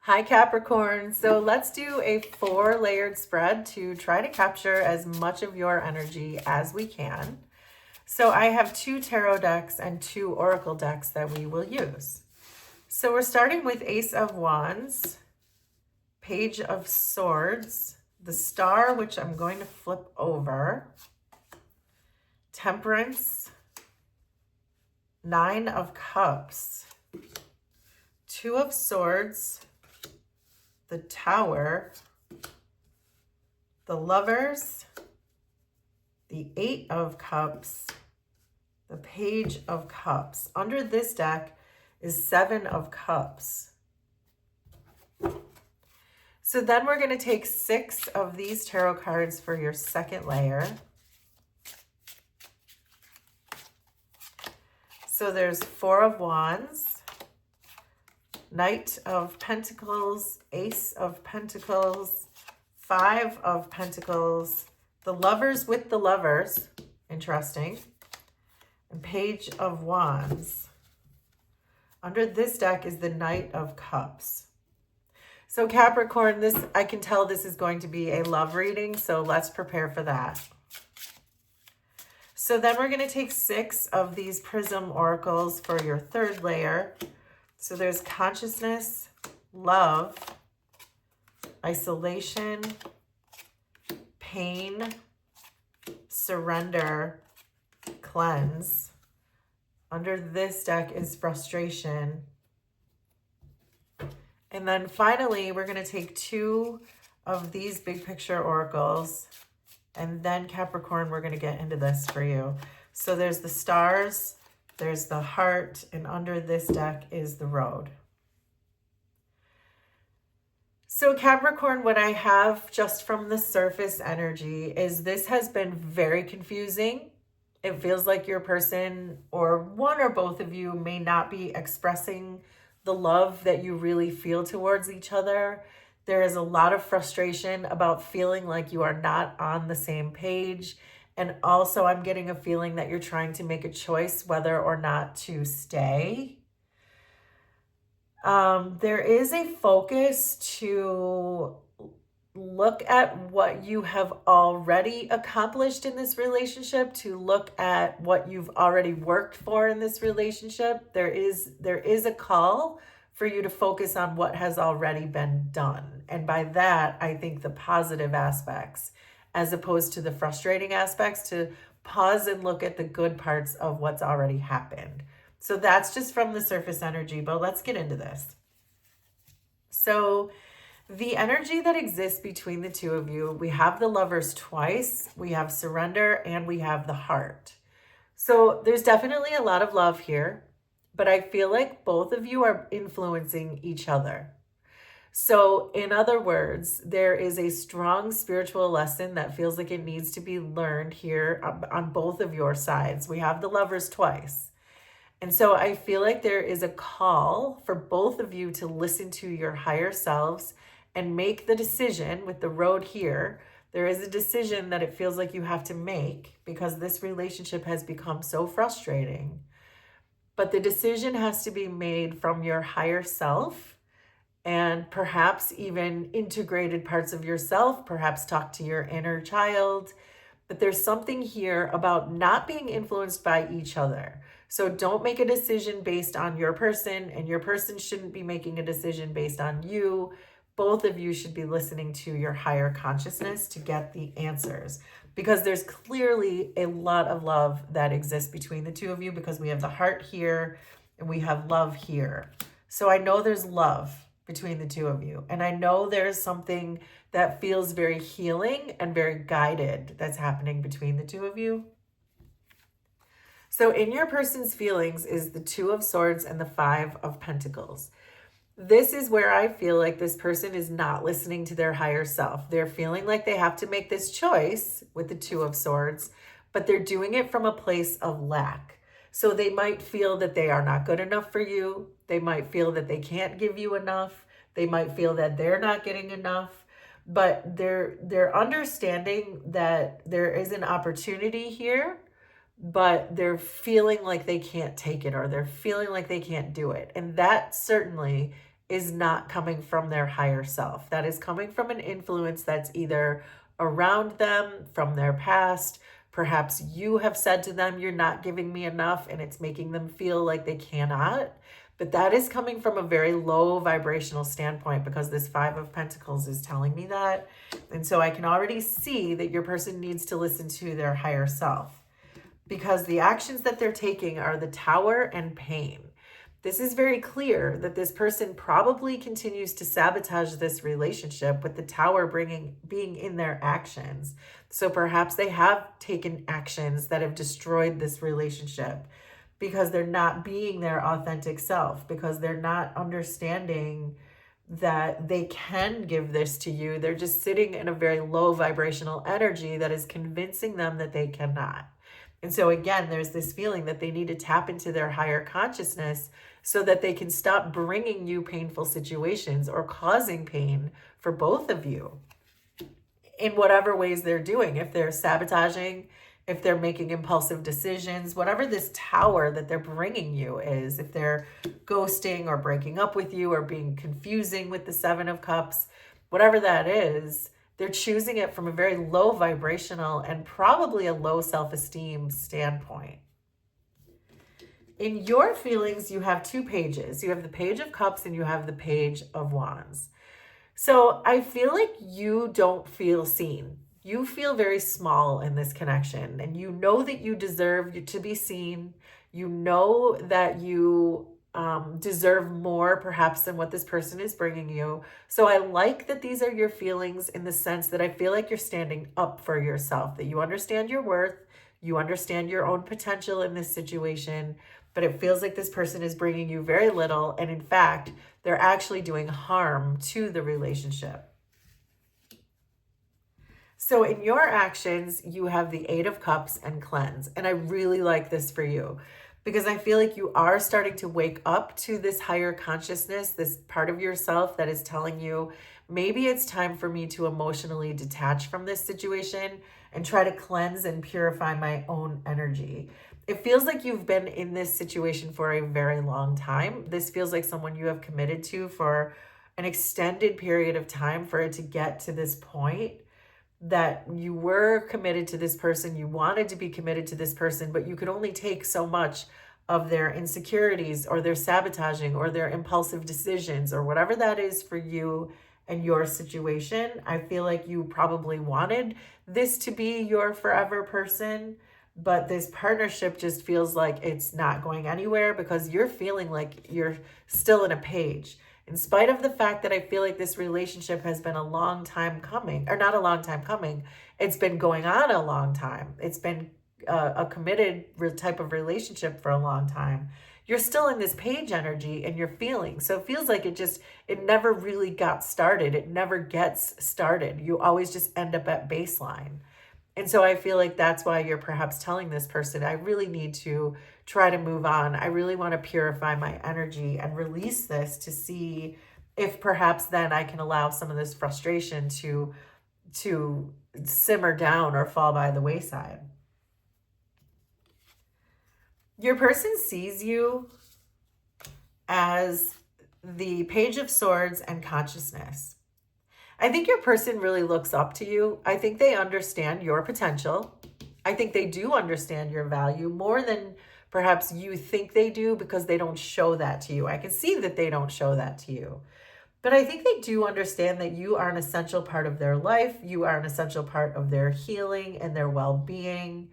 Hi Capricorn. So let's do a 4-layered spread to try to capture as much of your energy as we can. So I have 2 tarot decks and 2 oracle decks that we will use. So we're starting with Ace of Wands, Page of Swords, the Star, which I'm going to flip over, Temperance, 9 of Cups, 2 of Swords, the Tower, the Lovers, the 8 of Cups, the Page of Cups. Under this deck is 7 of Cups. So then we're going to take 6 of these tarot cards for your second layer. So there's 4 of Wands, Knight of Pentacles, Ace of Pentacles, 5 of Pentacles, the Lovers with the Lovers, interesting, and Page of Wands. Under this deck is the Knight of Cups. So Capricorn, I can tell this is going to be a love reading, so let's prepare for that. So then we're going to take 6 of these Prism Oracles for your third layer. So there's Consciousness, Love, Isolation, Pain, Surrender, Cleanse. Under this deck is Frustration. And then finally, we're going to take 2 of these big picture oracles. And then Capricorn, we're going to get into this for you. So there's the Stars, there's the Heart, and under this deck is the Road. So Capricorn, what I have just from the surface energy is this has been very confusing. It feels like your person or one or both of you may not be expressing the love that you really feel towards each other. There is a lot of frustration about feeling like you are not on the same page. And also I'm getting a feeling that you're trying to make a choice whether or not to stay. There is a focus to look at what you have already accomplished in this relationship, to look at what you've already worked for in this relationship. There is a call for you to focus on what has already been done. And by that, I think the positive aspects, as opposed to the frustrating aspects, to pause and look at the good parts of what's already happened. So that's just from the surface energy, but let's get into this. So the energy that exists between the two of you, we have the Lovers twice, we have Surrender, and we have the Heart. So there's definitely a lot of love here, but I feel like both of you are influencing each other. So in other words, there is a strong spiritual lesson that feels like it needs to be learned here on both of your sides. We have the Lovers twice. And so I feel like there is a call for both of you to listen to your higher selves and make the decision with the Road here. There is a decision that it feels like you have to make because this relationship has become so frustrating. But the decision has to be made from your higher self and perhaps even integrated parts of yourself, perhaps talk to your inner child. But there's something here about not being influenced by each other. So don't make a decision based on your person, and your person shouldn't be making a decision based on you. Both of you should be listening to your higher consciousness to get the answers, because there's clearly a lot of love that exists between the two of you, because we have the Heart here and we have love here. So I know there's love between the two of you. And I know there's something that feels very healing and very guided that's happening between the two of you. So in your person's feelings is the 2 of Swords and the 5 of Pentacles. This is where I feel like this person is not listening to their higher self. They're feeling like they have to make this choice with the 2 of Swords, but they're doing it from a place of lack. So they might feel that they are not good enough for you. They might feel that they can't give you enough. They might feel that they're not getting enough. But they're understanding that there is an opportunity here, but they're feeling like they can't take it, or they're feeling like they can't do it. And that certainly is not coming from their higher self. That is coming from an influence that's either around them, from their past. Perhaps you have said to them, you're not giving me enough, and it's making them feel like they cannot. But that is coming from a very low vibrational standpoint, because this Five of Pentacles is telling me that. And so I can already see that your person needs to listen to their higher self, because the actions that they're taking are the Tower and pain. This is very clear that this person probably continues to sabotage this relationship, with the Tower being in their actions. So perhaps they have taken actions that have destroyed this relationship, because they're not being their authentic self, because they're not understanding that they can give this to you. They're just sitting in a very low vibrational energy that is convincing them that they cannot. And so again, there's this feeling that they need to tap into their higher consciousness so that they can stop bringing you painful situations or causing pain for both of you in whatever ways they're doing. If they're sabotaging, if they're making impulsive decisions, whatever this Tower that they're bringing you is, if they're ghosting or breaking up with you or being confusing with the Seven of Cups, whatever that is, they're choosing it from a very low vibrational and probably a low self-esteem standpoint. In your feelings, you have two pages. You have the Page of Cups and you have the Page of Wands. So I feel like you don't feel seen. You feel very small in this connection, and you know that you deserve to be seen. You know that you deserve more perhaps than what this person is bringing you. So I like that these are your feelings, in the sense that I feel like you're standing up for yourself, that you understand your worth, you understand your own potential in this situation, but it feels like this person is bringing you very little, and in fact, they're actually doing harm to the relationship. So in your actions, you have the Eight of Cups and cleanse. And I really like this for you, because I feel like you are starting to wake up to this higher consciousness, this part of yourself that is telling you, maybe it's time for me to emotionally detach from this situation and try to cleanse and purify my own energy. It feels like you've been in this situation for a very long time. This feels like someone you have committed to for an extended period of time for it to get to this point, that you were committed to this person, you wanted to be committed to this person, but you could only take so much of their insecurities or their sabotaging or their impulsive decisions or whatever that is for you and your situation. I feel like you probably wanted this to be your forever person, but this partnership just feels like it's not going anywhere, because you're feeling like you're still in a page. In spite of the fact that I feel like this relationship has been a long time coming, or not a long time coming, it's been going on a long time. It's been a committed type of relationship for a long time. You're still in this page energy and you're feeling. So it feels like it never really got started. It never gets started. You always just end up at baseline. And so I feel like that's why you're perhaps telling this person, I really need to try to move on. I really want to purify my energy and release this to see if perhaps then I can allow some of this frustration to simmer down or fall by the wayside. Your person sees you as the Page of Swords and consciousness. I think your person really looks up to you. I think they understand your potential. I think they do understand your value more than perhaps you think they do, because they don't show that to you. I can see that they don't show that to you. But I think they do understand that you are an essential part of their life. You are an essential part of their healing and their well-being.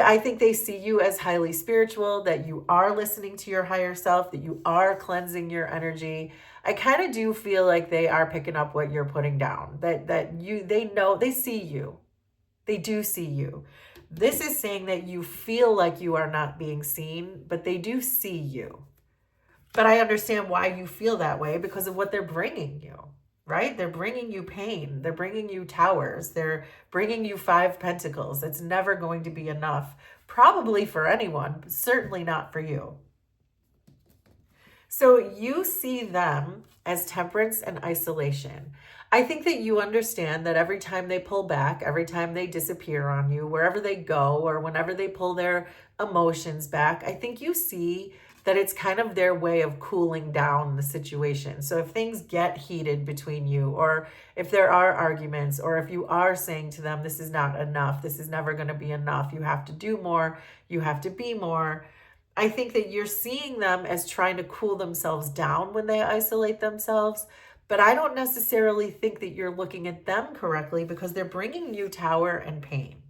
I think they see you as highly spiritual, that you are listening to your higher self, that you are cleansing your energy. I kind of do feel like they are picking up what you're putting down, they know, they see you. They do see you. This is saying that you feel like you are not being seen, but they do see you. But I understand why you feel that way, because of what they're bringing you, right? They're bringing you pain. They're bringing you towers. They're bringing you Five Pentacles. It's never going to be enough, probably for anyone, but certainly not for you. So you see them as temperance and isolation. I think that you understand that every time they pull back, every time they disappear on you, wherever they go, or whenever they pull their emotions back, I think you see that it's kind of their way of cooling down the situation. So if things get heated between you, or if there are arguments, or if you are saying to them, this is not enough, this is never going to be enough, you have to do more, you have to be more, I think that you're seeing them as trying to cool themselves down when they isolate themselves. But I don't necessarily think that you're looking at them correctly, because they're bringing you tower and pain.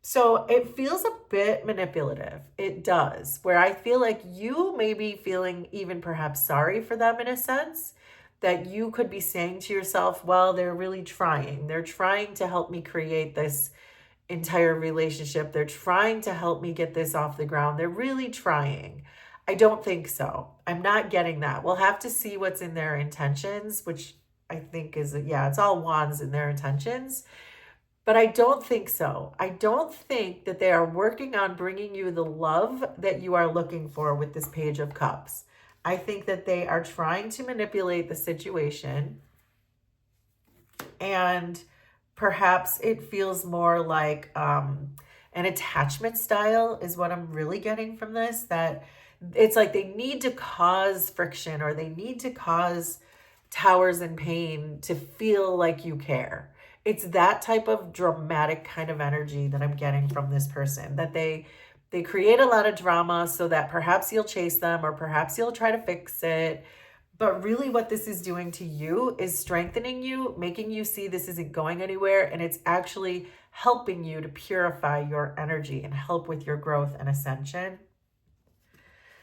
So it feels a bit manipulative. It does, where I feel like you may be feeling even perhaps sorry for them in a sense, that you could be saying to yourself, well, they're really trying. They're trying to help me create this entire relationship. They're trying to help me get this off the ground. They're really trying. I don't think so. I'm not getting that. We'll have to see what's in their intentions, which I think is, yeah, it's all wands in their intentions. But I don't think so. I don't think that they are working on bringing you the love that you are looking for with this Page of Cups. I think that they are trying to manipulate the situation, and perhaps it feels more like an attachment style is what I'm really getting from this, that it's like they need to cause friction, or they need to cause towers and pain to feel like you care. It's that type of dramatic kind of energy that I'm getting from this person, that they create a lot of drama so that perhaps you'll chase them, or perhaps you'll try to fix it. But really what this is doing to you is strengthening you, making you see this isn't going anywhere, and it's actually helping you to purify your energy and help with your growth and ascension.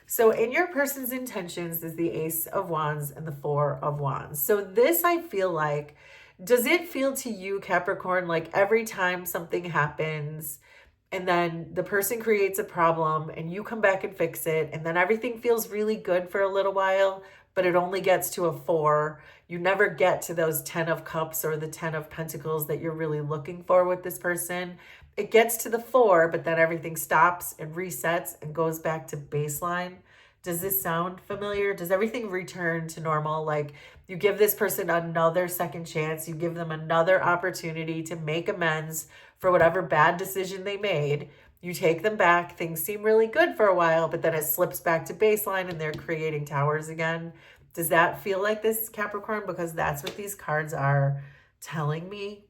So in your person's intentions is the Ace of Wands and the Four of Wands. So this, I feel like, does it feel to you, Capricorn, like every time something happens and then the person creates a problem and you come back and fix it, and then everything feels really good for a little while, but it only gets to a 4. You never get to those 10 of Cups or the 10 of Pentacles that you're really looking for with this person. It gets to the 4, but then everything stops and resets and goes back to baseline. Does this sound familiar? Does everything return to normal? Like you give this person another second chance. You give them another opportunity to make amends for whatever bad decision they made. You take them back. Things seem really good for a while, but then it slips back to baseline and they're creating towers again. Does that feel like this, Capricorn? Because that's what these cards are telling me.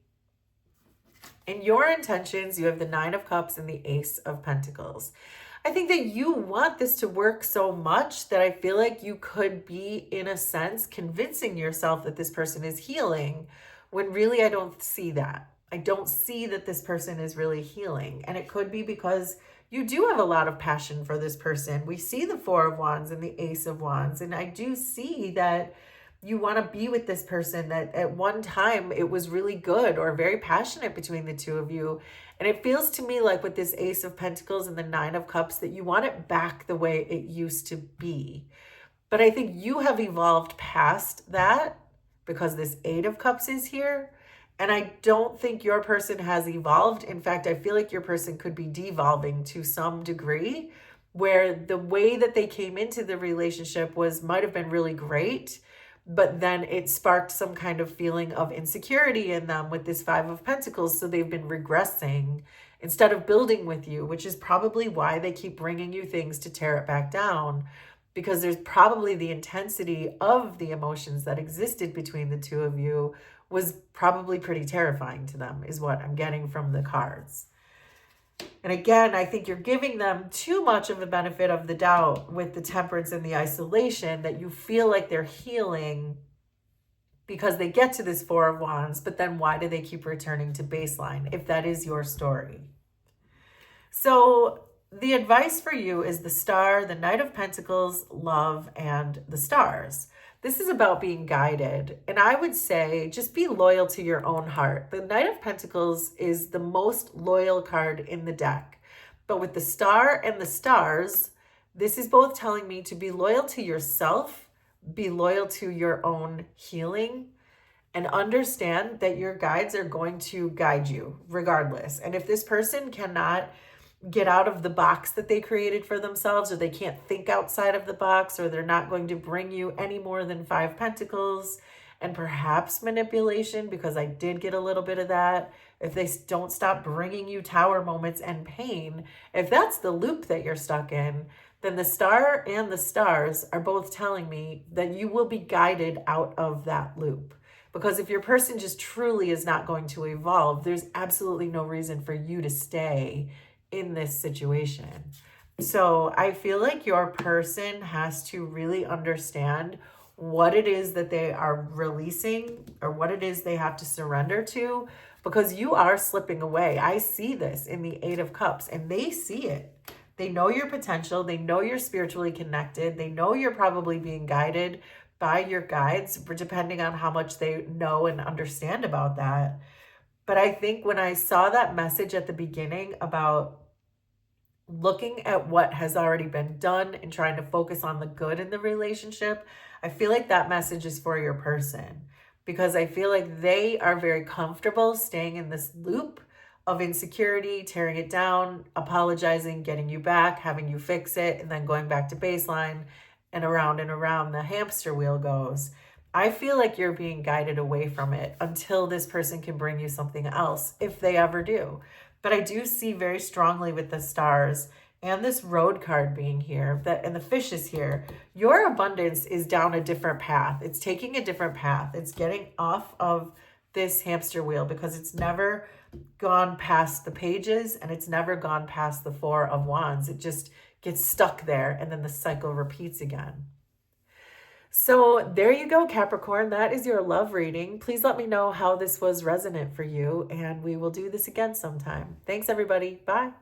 In your intentions, you have the 9 of Cups and the Ace of Pentacles. I think that you want this to work so much that I feel like you could be, in a sense, convincing yourself that this person is healing, when really I don't see that. I don't see that this person is really healing. And it could be because you do have a lot of passion for this person. We see the 4 of Wands and the Ace of Wands. And I do see that you want to be with this person, that at one time it was really good or very passionate between the two of you. And it feels to me like with this Ace of Pentacles and the 9 of Cups that you want it back the way it used to be. But I think you have evolved past that, because this 8 of Cups is here. And I don't think your person has evolved. In fact, I feel like your person could be devolving to some degree, where the way that they came into the relationship might have been really great, but then it sparked some kind of feeling of insecurity in them with this 5 of Pentacles. So they've been regressing instead of building with you, which is probably why they keep bringing you things to tear it back down, because there's probably the intensity of the emotions that existed between the two of you was probably pretty terrifying to them, is what I'm getting from the cards. And again, I think you're giving them too much of the benefit of the doubt with the Temperance and the isolation, that you feel like they're healing because they get to this 4 of Wands, but then why do they keep returning to baseline if that is your story? So the advice for you is the Star, the Knight of Pentacles, love, and the stars. This is about being guided. And I would say just be loyal to your own heart. The Knight of Pentacles is the most loyal card in the deck. But with the Star and the stars, this is both telling me to be loyal to yourself, be loyal to your own healing, and understand that your guides are going to guide you regardless. And if this person cannot get out of the box that they created for themselves, or they can't think outside of the box, or they're not going to bring you any more than 5 Pentacles and perhaps manipulation, because I did get a little bit of that. If they don't stop bringing you tower moments and pain, if that's the loop that you're stuck in, then the star and the stars are both telling me that you will be guided out of that loop. Because if your person just truly is not going to evolve, there's absolutely no reason for you to stay in this situation. So I feel like your person has to really understand what it is that they are releasing or what it is they have to surrender to, because you are slipping away. I see this in the Eight of Cups, and they see it. They know your potential. They know you're spiritually connected. They know you're probably being guided by your guides, depending on how much they know and understand about that. But I think when I saw that message at the beginning about looking at what has already been done and trying to focus on the good in the relationship, I feel like that message is for your person, because I feel like they are very comfortable staying in this loop of insecurity, tearing it down, apologizing, getting you back, having you fix it, and then going back to baseline, and around the hamster wheel goes. I feel like you're being guided away from it until this person can bring you something else, if they ever do. But I do see very strongly with the stars and this road card being here, that and the fish is here, your abundance is down a different path. It's taking a different path. It's getting off of this hamster wheel, because it's never gone past the pages and it's never gone past the Four of Wands. It just gets stuck there, and then the cycle repeats again. So there you go, Capricorn. That is your love reading. Please let me know how this was resonant for you, and we will do this again sometime. Thanks, everybody. Bye.